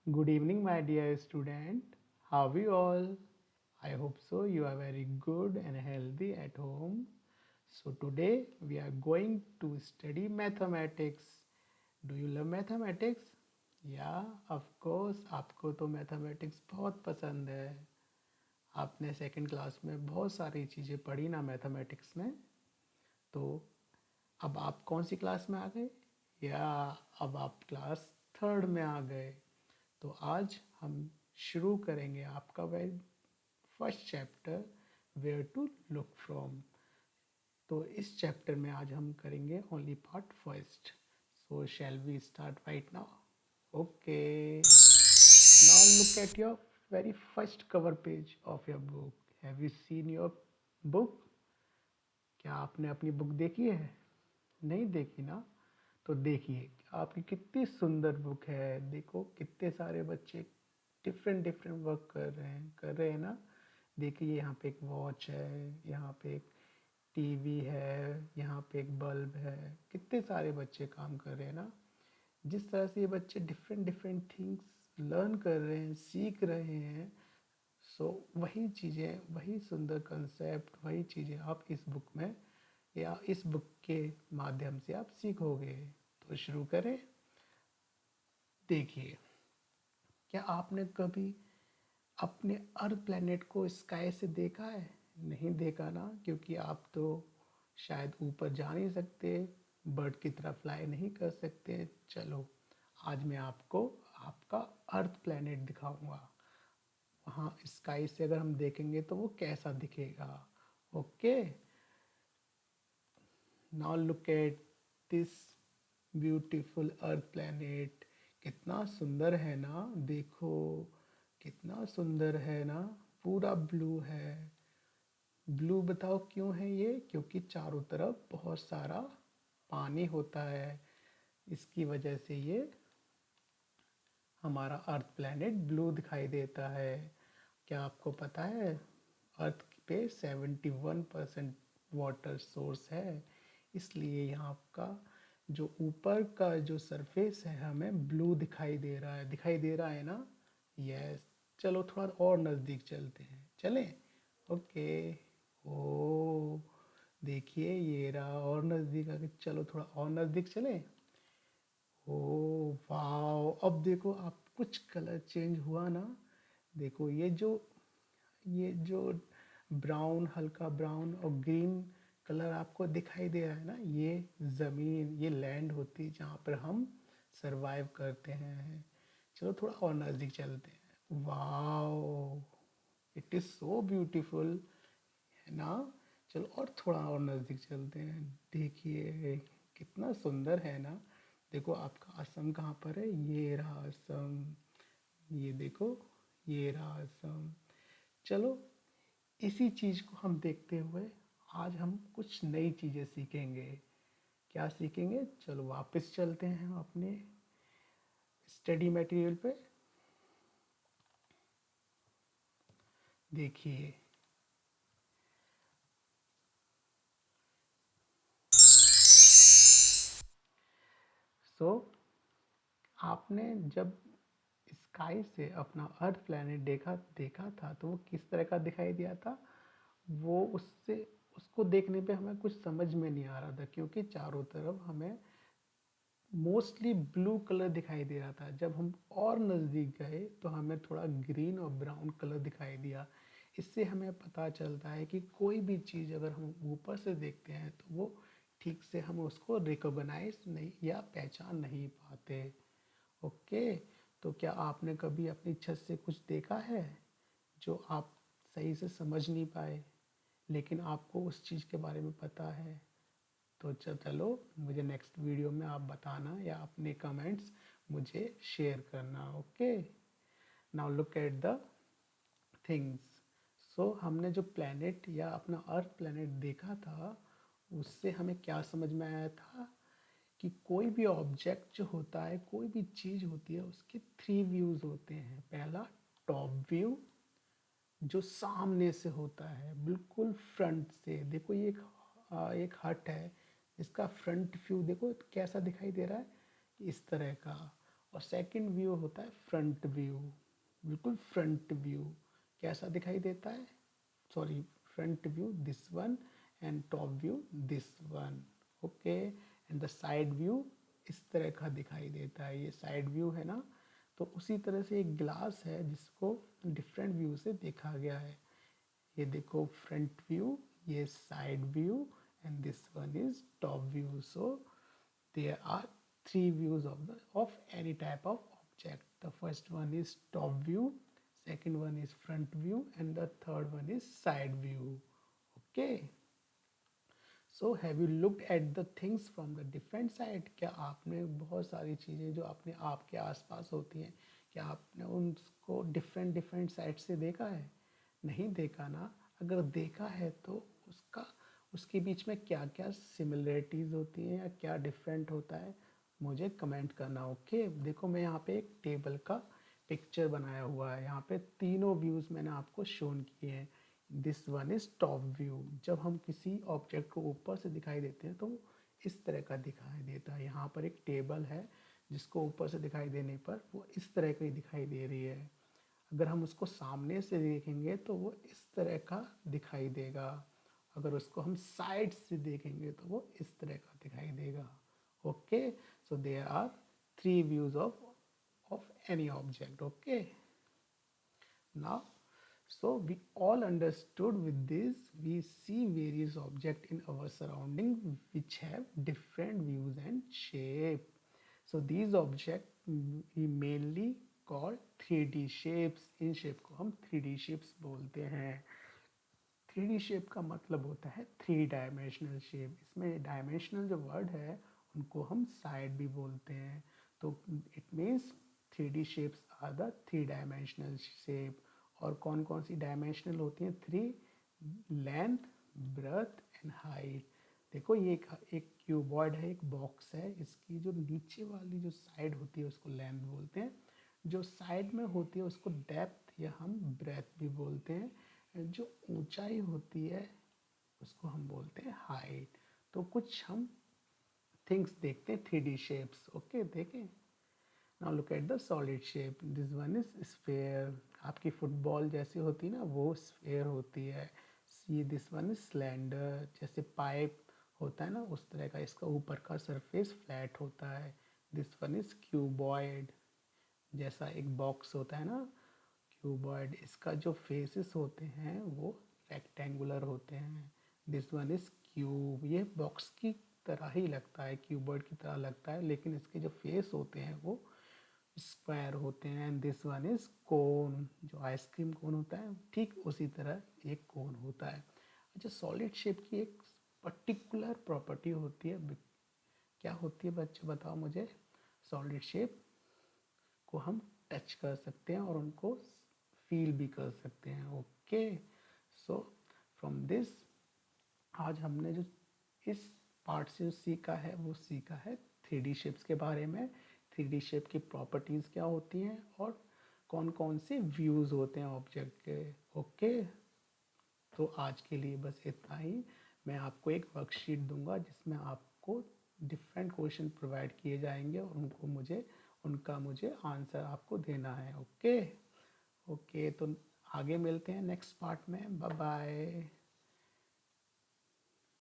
Good evening, my dear student. How are you all? I hope so. You are very good and healthy at home. So, today we are going to study mathematics. Do you love mathematics? Yeah, of course. आपको तो mathematics बहुत पसंद है. आपने second class में बहुत सारी चीज़ें पढ़ी ना मैथमेटिक्स में. तो अब आप कौन सी क्लास में आ गए? या अब आप क्लास थर्ड में आ गए? तो आज हम शुरू करेंगे आपका very first chapter, where to look from. तो इस चैप्टर में आज हम करेंगे only part first. So shall we start right now? Okay, now look at your very first cover page of your book. Have you seen your book? क्या आपने अपनी book देखी है? नहीं देखी ना? तो देखिए आपकी कितनी सुंदर बुक है. देखो कितने सारे बच्चे डिफरेंट डिफरेंट वर्क कर रहे हैं ना. देखिए यहाँ पे एक वॉच है, यहाँ पे एक टीवी है, यहाँ पे एक बल्ब है. कितने सारे बच्चे काम कर रहे हैं ना. जिस तरह से ये बच्चे डिफरेंट डिफरेंट थिंग्स लर्न कर रहे हैं, सीख रहे हैं. सो वही चीज़ें, वही सुंदर कंसेप्ट, वही चीज़ें आप इस बुक में या इस बुक के माध्यम से आप सीखोगे. तो शुरू करें. देखिए, क्या आपने कभी अपने अर्थ प्लेनेट को स्काई से देखा है? नहीं देखा ना, क्योंकि आप तो शायद ऊपर जा नहीं सकते, बर्ड की तरह फ्लाई नहीं कर सकते. चलो, आज मैं आपको आपका अर्थ प्लेनेट दिखाऊंगा. वहाँ स्काई से अगर हम देखेंगे तो वो कैसा दिखेगा. Okay, now look at this beautiful earth planet. कितना सुंदर है ना. देखो कितना सुंदर है ना. पूरा ब्लू है. ब्लू बताओ क्यों है ये? क्योंकि चारों तरफ बहुत सारा पानी होता है. इसकी वजह से ये हमारा अर्थ प्लैनेट ब्लू दिखाई देता है. क्या आपको पता है अर्थ पे 71% वाटर सोर्स है. इसलिए यहाँ का जो ऊपर का जो सरफेस है हमें ब्लू दिखाई दे रहा है ना. यस. चलो थोड़ा और नज़दीक चलते हैं. चलें? ओके. ओ, देखिए ये रहा. और नज़दीक आके चलो थोड़ा और नज़दीक चलें. Oh wow. अब देखो आप कुछ कलर चेंज हुआ ना. देखो ये जो ब्राउन, हल्का ब्राउन और ग्रीन कलर आपको दिखाई दे रहा है ना, ये ज़मीन, ये लैंड होती है जहाँ पर हम सरवाइव करते हैं. चलो थोड़ा और नज़दीक चलते हैं. Wow, it is so beautiful, है ना. चलो और थोड़ा और नज़दीक चलते हैं. देखिए कितना सुंदर है ना. देखो आपका असम कहाँ पर है. ये रहा असम. ये देखो, ये रहा असम. चलो, इसी चीज़ को हम देखते हुए आज हम कुछ नई चीज़ें सीखेंगे. क्या सीखेंगे? चलो वापस चलते हैं हम अपने स्टडी मटेरियल पे. देखिए, सो आपने जब स्काई से अपना अर्थ प्लैनेट देखा देखा था तो वो किस तरह का दिखाई दिया था. वो उससे उसको देखने पे हमें कुछ समझ में नहीं आ रहा था, क्योंकि चारों तरफ हमें मोस्टली ब्लू कलर दिखाई दे रहा था. जब हम और नज़दीक गए तो हमें थोड़ा ग्रीन और ब्राउन कलर दिखाई दिया. इससे हमें पता चलता है कि कोई भी चीज़ अगर हम ऊपर से देखते हैं तो वो ठीक से हम उसको रिकॉग्नाइज नहीं या पहचान नहीं पाते. ओके. तो क्या आपने कभी अपनी छत से कुछ देखा है जो आप सही से समझ नहीं पाए, लेकिन आपको उस चीज़ के बारे में पता है? तो चलो, मुझे नेक्स्ट वीडियो में आप बताना या अपने कमेंट्स मुझे शेयर करना. Okay. Now look at the things. So हमने जो प्लेनेट या अपना अर्थ प्लेनेट देखा था, उससे हमें क्या समझ में आया था कि कोई भी ऑब्जेक्ट जो होता है, कोई भी चीज़ होती है, उसके थ्री व्यूज़ होते हैं. पहला टॉप व्यू, जो सामने से होता है, बिल्कुल फ्रंट से. देखो ये एक हट है, इसका फ्रंट व्यू देखो कैसा दिखाई दे रहा है, इस तरह का. और सेकंड व्यू होता है फ्रंट व्यू, बिल्कुल फ्रंट व्यू कैसा दिखाई देता है, sorry front view this one and top view this one, okay. And the side view इस तरह का दिखाई देता है, ये साइड व्यू है ना। तो उसी तरह से एक ग्लास है जिसको डिफरेंट व्यू से देखा गया है, ये देखो फ्रंट व्यू, ये side view and this one is top view. So there are three views of any type of object. The first one is top view, second one is front view and the third one is side view, okay। So have you looked at the things from the different side? क्या आपने बहुत सारी चीज़ें जो अपने आपके आसपास होती हैं, क्या आपने उनको डिफरेंट डिफरेंट साइड से देखा है? नहीं देखा ना। अगर देखा है तो उसका उसके बीच में क्या क्या सिमिलरिटीज़ होती हैं या क्या डिफरेंट होता है, मुझे कमेंट करना, ओके। देखो मैं यहाँ पे एक टेबल का पिक्चर बनाया हुआ है, यहाँ पे तीनों व्यूज़ मैंने आपको शोन किए हैं। This one is top view, जब हम किसी ऑब्जेक्ट को ऊपर से दिखाई देते हैं तो इस तरह का दिखाई देता है। यहाँ पर एक टेबल है जिसको ऊपर से दिखाई देने पर वो इस तरह की दिखाई दे रही है। अगर हम उसको सामने से देखेंगे तो वो इस तरह का दिखाई देगा, अगर उसको हम साइड से देखेंगे तो वो इस तरह का दिखाई देगा, okay. So there are three views of any object, okay. Now so we all understood with this, we see various objects in our surrounding which have different views and shape. So these objects we mainly call 3D shapes, in shape को हम 3D shapes बोलते हैं। 3D shape का मतलब होता है three dimensional shape, इसमें dimensional जो वर्ड है उनको हम साइड भी बोलते हैं। तो it means 3D shapes are the three dimensional shape. और कौन कौन सी डायमेंशनल होती हैं? Three, length, breadth and height. देखो ये एक क्यूबॉइड है, एक बॉक्स है, इसकी जो नीचे वाली जो साइड होती है उसको लेंथ बोलते हैं, जो साइड में होती है उसको डेप्थ या हम ब्रेथ भी बोलते हैं, जो ऊंचाई होती है उसको हम बोलते हैं हाइट। तो कुछ हम थिंग्स देखते हैं 3D शेप्स, ओके देखें। Now look at the solid shape, this one is sphere, आपकी फुटबॉल जैसी होती है ना वो स्फेयर होती है। See this one is cylinder, जैसे पाइप होता है ना उस तरह का, इसका ऊपर का सरफेस फ्लैट होता है। दिस वन इज क्यूबॉइड, जैसा एक बॉक्स होता है ना क्यूबॉइड, इसका जो फेसेस होते हैं वो रेक्टेंगुलर होते हैं। दिस वन इज क्यूब, ये बॉक्स की तरह ही लगता है, क्यूबॉइड की तरह लगता है, लेकिन इसके जो फेस होते हैं वो स्क्वायर होते हैं। एंड दिस वन इज कोन, जो आइसक्रीम कोन होता है ठीक उसी तरह एक कोन होता है। अच्छा, सॉलिड शेप की एक पर्टिकुलर प्रॉपर्टी होती है, क्या होती है बच्चे बताओ मुझे? सॉलिड शेप को हम टच कर सकते हैं और उनको फील भी कर सकते हैं, ओके। सो फ्रॉम दिस आज हमने जो इस पार्ट से जो सीखा है वो सीखा है 3D शेप्स के बारे में, 3D शेप की प्रॉपर्टीज़ क्या होती हैं और कौन कौन से व्यूज़ होते हैं ऑब्जेक्ट के, ओके। तो आज के लिए बस इतना ही। मैं आपको एक वर्कशीट दूंगा जिसमें आपको डिफरेंट क्वेश्चन प्रोवाइड किए जाएंगे और उनका मुझे आंसर आपको देना है, ओके। ओके तो आगे मिलते हैं नेक्स्ट पार्ट में, बाय बाय।